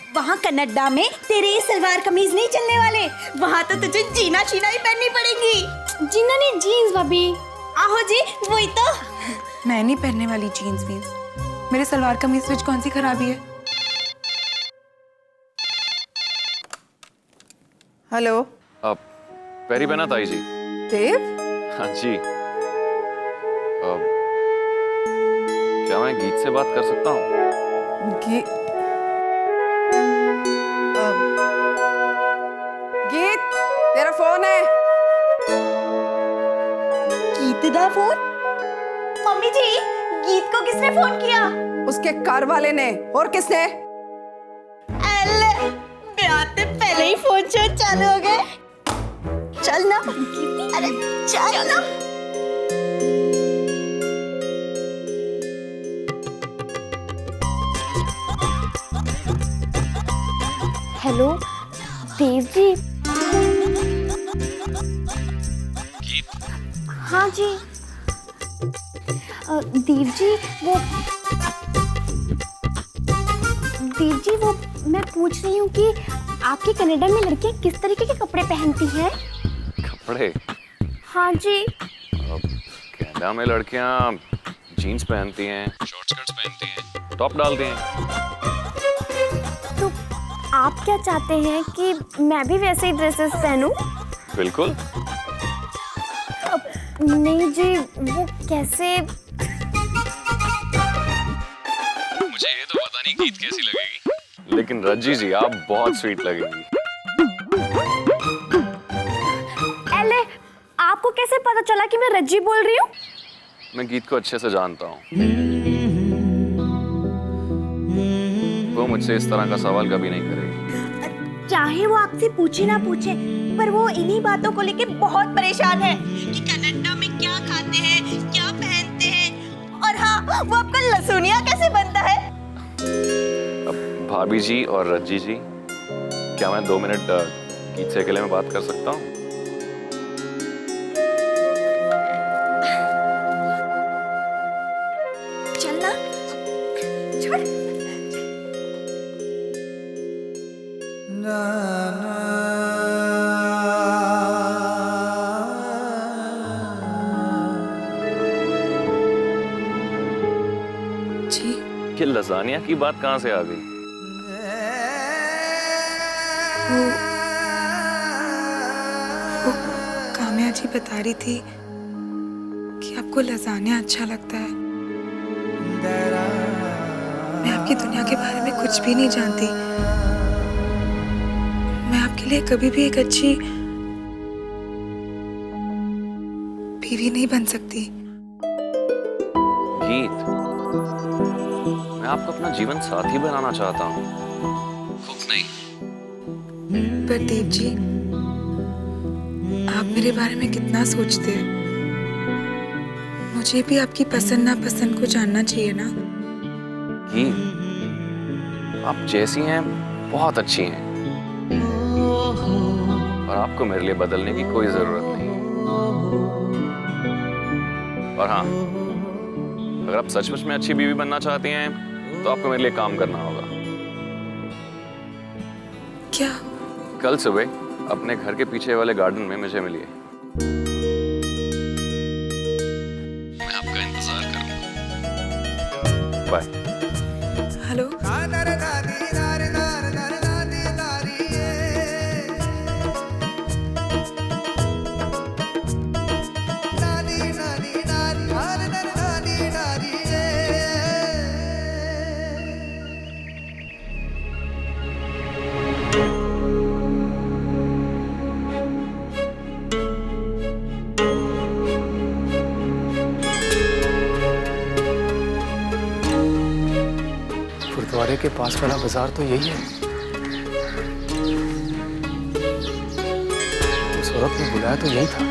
वहाँ कनाडा में तेरे ये सलवार कमीज नहीं चलने वाले, वहाँ तो तुझे जीना शीना ही पहननी पड़ेगी। जीना नहीं, जीन्स भाभी। आहो जी, वही तो। मैं नहीं पहनने वाली जीन्स वीन्स। मेरे सलवार कमीज में कौन सी खराबी है? हेलो। अब पैरी बहना ताई जी। देव? हाँ जी। क्या मैं गीत से बात कर सकता हूँ? गीत, तेरा फोन है। गीत दा फोन? मम्मी जी, गीत को किसने फोन किया? उसके कार वाले ने। और किसने? अल्ले, ब्याह से पहले ही फोन चालू हो गए। चल ना, अरे चल ना। हेलो देव जी। गीत? हाँ जी। देव जी वो मैं पूछ रही हूँ कि आपके कनाडा में लड़कियाँ किस तरीके के कपड़े पहनती हैं? कपड़े? हाँ जी। कनाडा में लड़कियाँ जीन्स पहनती हैं, शॉर्ट स्कर्ट्स पहनती हैं, टॉप डालती हैं। तो आप क्या चाहते हैं कि मैं भी वैसे ही ड्रेसेस पहनूं? बिल्कुल। नहीं जी, वो कैसे? मुझे ये तो पता नहीं गीत कैसी लगेगी, लेकिन रज्जी जी आप बहुत स्वीट लगेंगी। एले, आपको कैसे पता चला कि मैं रज्जी बोल रही हूँ? मैं गीत को अच्छे से जानता हूँ। वो मुझसे इस तरह का सवाल कभी नहीं करेगी। चाहे वो आपसे पूछे ना पूछे, पर वो इन्हीं बातों को लेके बहुत परेशान है कि कनाडा में क्या खाते हैं, क्या पहनते हैं, और हाँ, वो आपका लहसुनिया कैसे बनता है। अब भाभी जी और रज्जी जी, क्या मैं 2 मिनट गीत से अकेले में बात कर सकता हूँ? चलना, छोड़। जी, ये लजानिया की बात कहाँ से आ गई? वो काम्या जी बता रही थी कि आपको लजानिया अच्छा लगता है। मैं आपकी दुनिया के बारे में कुछ भी नहीं जानती। मैं आपके लिए कभी भी एक अच्छी बीवी नहीं बन सकती। गीत, मैं आपको अपना जीवन साथी बनाना चाहता हूँ, कुक नहीं। पर देव जी, आप मेरे बारे में कितना सोचते हैं? मुझे भी आपकी पसंद नापसंद को जानना चाहिए ना। गीत, आप जैसी हैं बहुत अच्छी हैं, और आपको मेरे लिए बदलने की कोई जरूरत नहीं। और हाँ, अगर आप सचमुच में अच्छी बीवी बनना चाहती हैं तो आपको मेरे लिए काम करना होगा। क्या? कल सुबह अपने घर के पीछे वाले गार्डन में मुझे मिलिए। मैं आपका इंतजार करूंगा। बाय। हेलो। गुरुद्वारे के पास वाला बाजार तो यही है। उस औरत ने बुलाया तो यही था।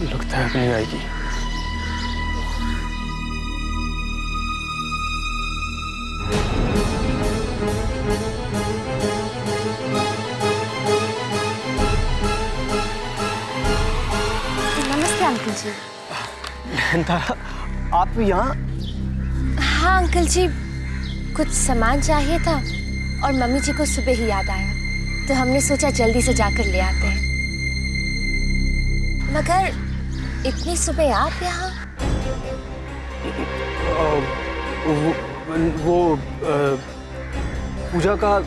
लगता है अब नहीं आएगी। अंकल जी। नयनतारा, आप यहाँ? हाँ अंकल जी, कुछ सामान चाहिए था और मम्मी जी को सुबह ही याद आया, तो हमने सोचा जल्दी से जाकर ले आते हैं। मगर इतनी सुबह आप यहाँ? वो पूजा का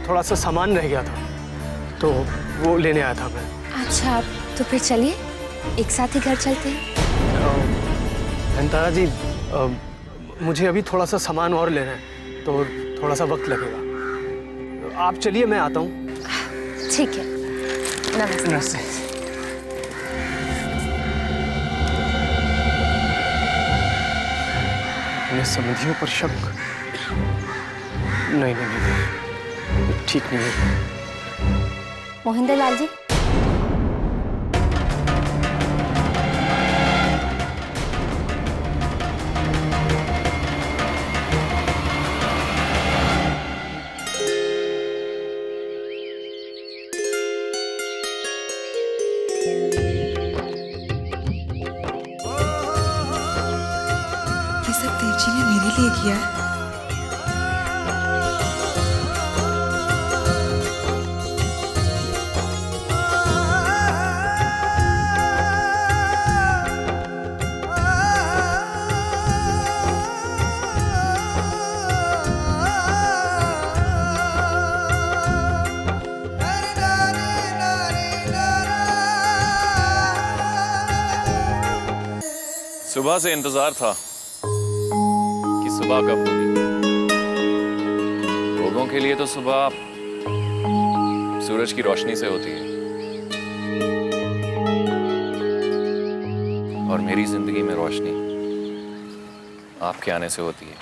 थोड़ा सा सामान रह गया था, तो वो लेने आया था मैं। अच्छा, तो फिर चलिए एक साथ ही घर चलते हैं। नयनतारा जी, मुझे अभी थोड़ा सा सामान और लेना है, तो थोड़ा सा वक्त लगेगा। आप चलिए, मैं आता हूँ। ठीक है, नमस्ते। नमस्ते। मेरे समझियों पर शक? नहीं नहीं नहीं, ठीक नहीं है। मोहिंदर लाल जी, ये सब देव जी ने मेरे लिए किया है। सुबह से इंतजार था कि सुबह कब होगी। लोगों के लिए तो सुबह सूरज की रोशनी से होती है, और मेरी जिंदगी में रोशनी आपके आने से होती है।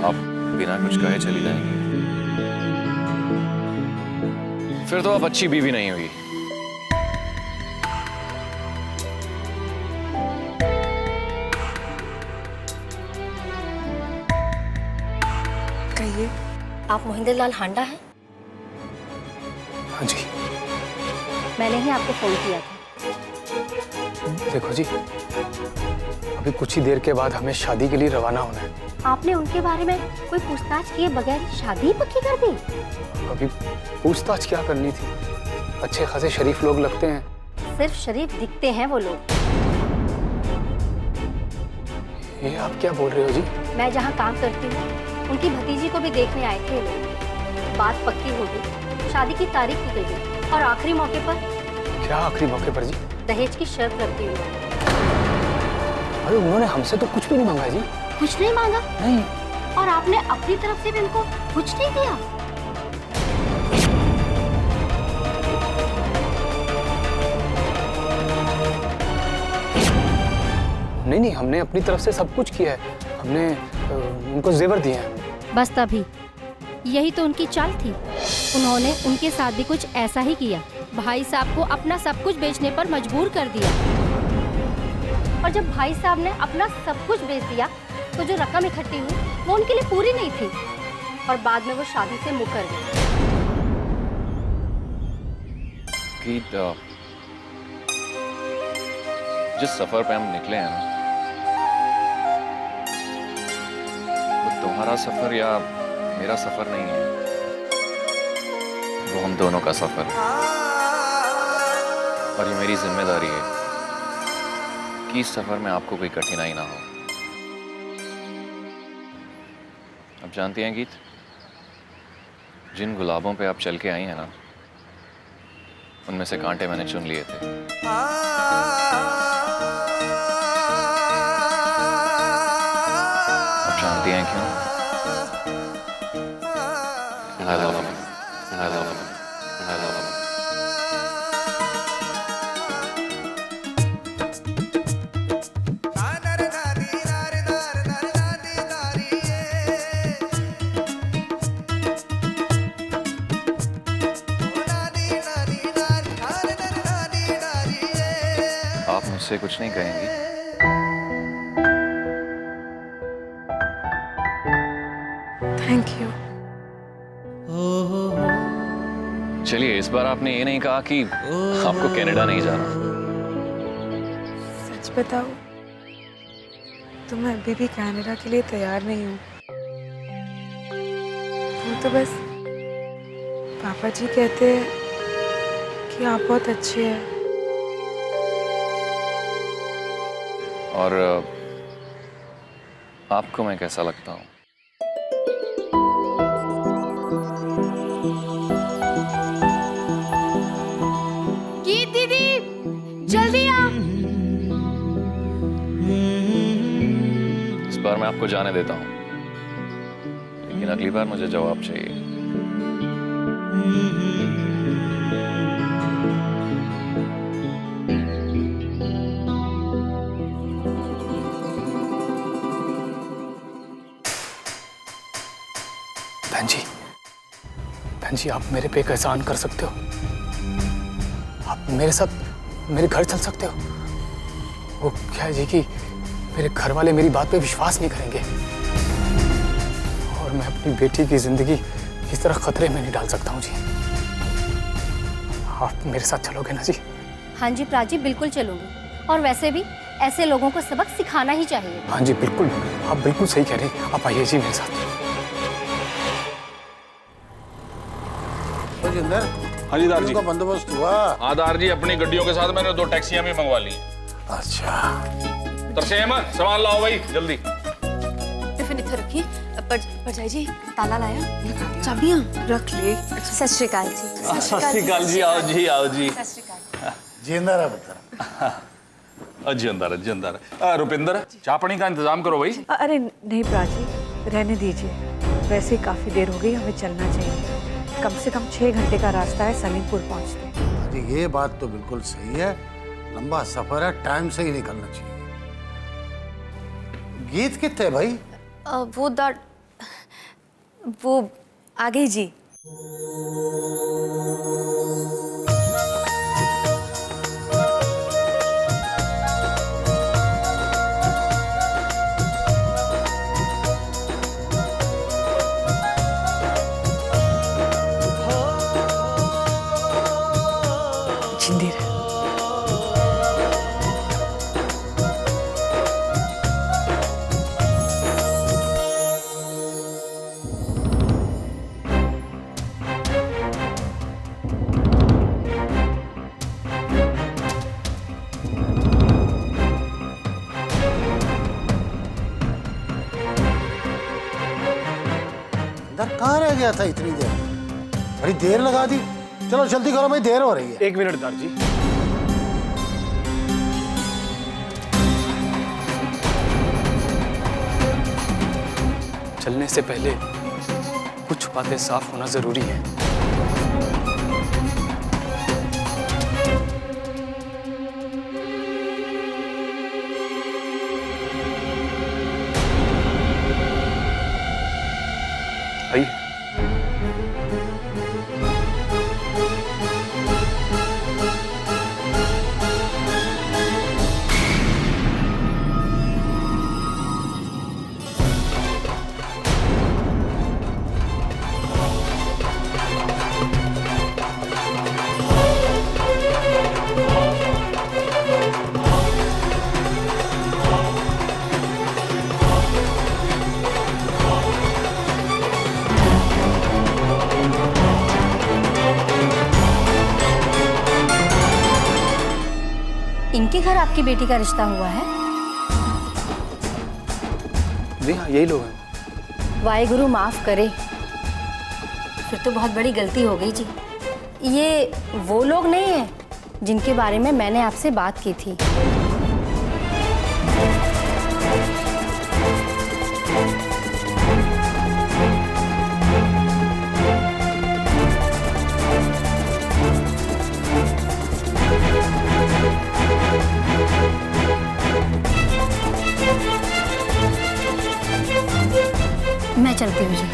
आप बिना कुछ कहे चली जाएंगी, फिर तो आप अच्छी बीवी नहीं हुई। कहिए। आप मोहिंदर लाल हांडा हैं? हाँ जी। मैंने ही आपको फोन किया था। देखो जी, अभी कुछ ही देर के बाद हमें शादी के लिए रवाना होना है। आपने उनके बारे में कोई पूछताछ किए बगैर शादी पक्की कर दी? अभी पूछताछ क्या करनी थी? अच्छे खासे शरीफ लोग लगते हैं। सिर्फ शरीफ दिखते हैं वो लोग। ये आप क्या बोल रहे हो जी? मैं जहाँ काम करती हूँ, उनकी भतीजी को भी देखने आए थे लोग। बात पक्की हो गई, शादी की तारीख की गई, और आखिरी मौके पर। क्या आखिरी मौके पर जी? दहेज की शर्त रखती हूँ। अरे उन्होंने हमसे तो कुछ भी नहीं मांगा जी। कुछ नहीं मांगा? नहीं। और आपने अपनी तरफ से भी उनको कुछ नहीं दिया? नहीं नहीं, हमने अपनी तरफ से सब कुछ किया है। हमने उनको जेवर दिए हैं। बस तभी, यही तो उनकी चाल थी। उन्होंने उनके साथ भी कुछ ऐसा ही किया। भाई साहब को अपना सब कुछ बेचने पर मजबूर कर दिया। और जब भाई साहब ने अपना सब कुछ बेच दिया, तो जो रकम इकट्ठी हुई वो उनके लिए पूरी नहीं थी, और बाद में वो शादी से मुकर गए। गीत, जिस सफर पे हम निकले हैं ना, वो तुम्हारा सफर या मेरा सफर नहीं है, वो हम दोनों का सफर है। और ये मेरी जिम्मेदारी है कि इस सफर में आपको कोई कठिनाई ना हो। अब जानती हैं गीत, जिन गुलाबों पे आप चल के आई हैं ना, उनमें से कांटे मैंने चुन लिए थे। अब जानती हैं क्यों? I love him. I love him. I love him. आप मुझसे कुछ नहीं कहेंगी? Thank you. चलिए, इस बार आपने ये नहीं कहा कि आपको कनाडा नहीं जाना। सच बताओ तो मैं अभी भी कनाडा के लिए तैयार नहीं हूँ। वो तो बस पापा जी कहते हैं कि आप बहुत अच्छे हैं। और आपको मैं कैसा लगता हूँ? गीत दीदी जल्दी आ। इस बार मैं आपको जाने देता हूँ, लेकिन अगली बार मुझे जवाब चाहिए। बहन जी, आप मेरे पे एक एहसान कर सकते हो। आप मेरे साथ मेरे घर चल सकते हो। वो क्या है जी कि मेरे घर वाले मेरी बात पे विश्वास नहीं करेंगे और मैं अपनी बेटी की जिंदगी इस तरह खतरे में नहीं डाल सकता हूँ जी। आप मेरे साथ चलोगे ना जी? हाँ जी प्राची, बिल्कुल चलूंगी। और वैसे भी ऐसे लोगों को सबक सिखाना ही चाहिए। हाँ जी बिल्कुल, आप बिल्कुल सही कह रहे हैं। आप आइए जी मेरे साथ। हाँ जी दार जी, का बंदोबस्त हुआ? हाँ दार जी, अपनी गड्डियों के साथ मैंने 2 टैक्सियां भी मंगवा ली। अच्छा, तरसेम सामान लाओ भाई जल्दी। टिफिन इधर रखिए। परजाई जी, ताला लाया? चाबियां रख ले। सत श्री अकाल जी। सत श्री अकाल जी, आओ जी आओ जी। जिंदा रहा पुत्र। जी अंदर जी अंदर। रुपिंदर, चाय पानी का इंतजाम करो भाई। अरे नहीं प्राची, रहने दीजिए। वैसे ही काफी देर हो गई, हमें चलना चाहिए। कम से कम 6 घंटे का रास्ता है सलीमपुर पहुंचते। अरे ये बात तो बिल्कुल सही है, लंबा सफर है, टाइम से ही निकलना चाहिए। गीत कितने भाई? वो आ गई जी। जिंदी रहे। अंदर कहाँ रह गया था इतनी देर? बड़ी देर लगा दी। चलो जल्दी करो भाई, देर हो रही है। 1 मिनट दार जी। चलने से पहले कुछ बातें साफ होना जरूरी है। आइए। इनके घर आपकी बेटी का रिश्ता हुआ है? जी हाँ, यही लोग हैं। वाहेगुरु माफ करे, फिर तो बहुत बड़ी गलती हो गई जी। ये वो लोग नहीं है जिनके बारे में मैंने आपसे बात की थी। मैं चलती हूँ जी।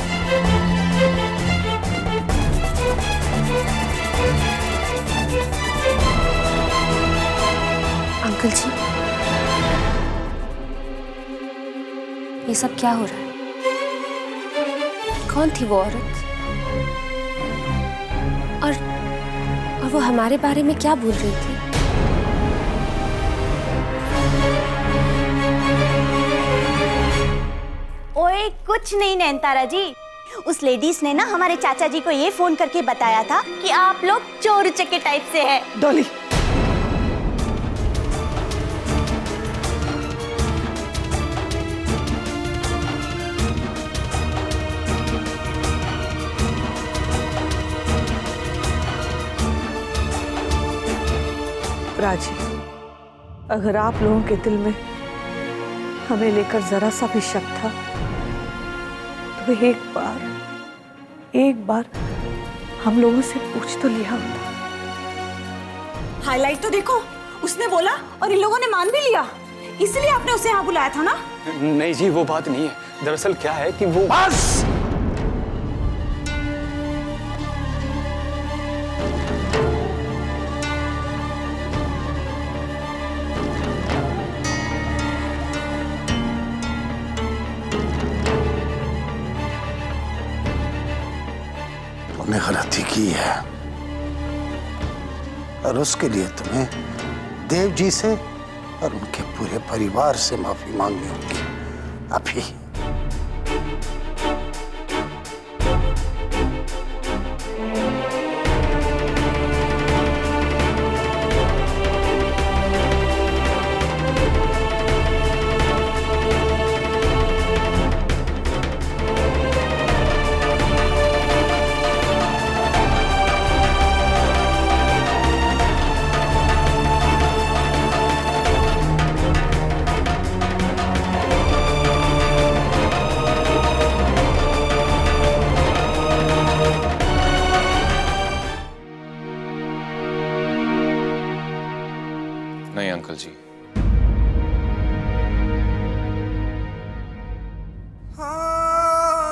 अंकल जी, ये सब क्या हो रहा है? कौन थी वो औरत? और वो हमारे बारे में क्या बोल रही थी? ओए कुछ नहीं नैनतारा जी, उस लेडीज ने ना हमारे चाचा जी को ये फोन करके बताया था कि आप लोग चोर उचक्के टाइप से हैं। डॉली, राजी, अगर आप लोगों के दिल में हमें लेकर जरा सा भी शक था तो एक बार हम लोगों से पूछ तो लिया होता। हाईलाइट तो देखो, उसने बोला और इन लोगों ने मान भी लिया, इसलिए आपने उसे यहाँ बुलाया था ना? नहीं जी, वो बात नहीं है। दरअसल क्या है कि वो बस तुमने गलती की है और उसके लिए तुम्हें देव जी से और उनके पूरे परिवार से माफी मांगनी होगी अभी। नहीं अंकल जी,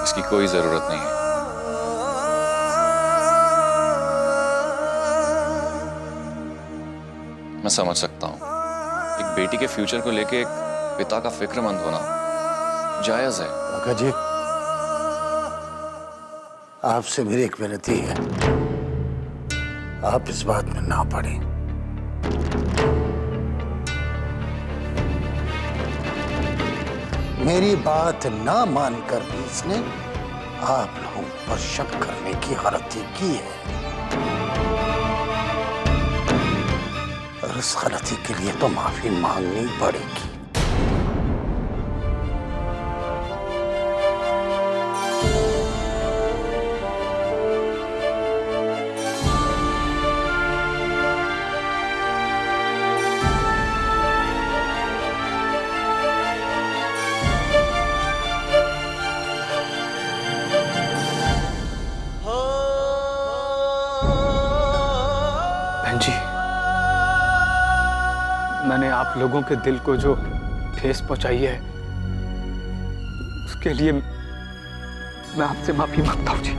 इसकी कोई जरूरत नहीं है। मैं समझ सकता हूं, एक बेटी के फ्यूचर को लेके एक पिता का फिक्रमंद होना जायज है। काका जी, आपसे मेरी एक विनती है, आप इस बात में ना पड़े। मेरी बात ना मानकर भी इसने आप लोगों पर शक करने की गलती की है और इस गलती के लिए तो माफी मांगनी पड़ेगी। बहन जी, मैंने आप लोगों के दिल को जो ठेस पहुंचाई है उसके लिए मैं आपसे माफी मांगता हूं जी।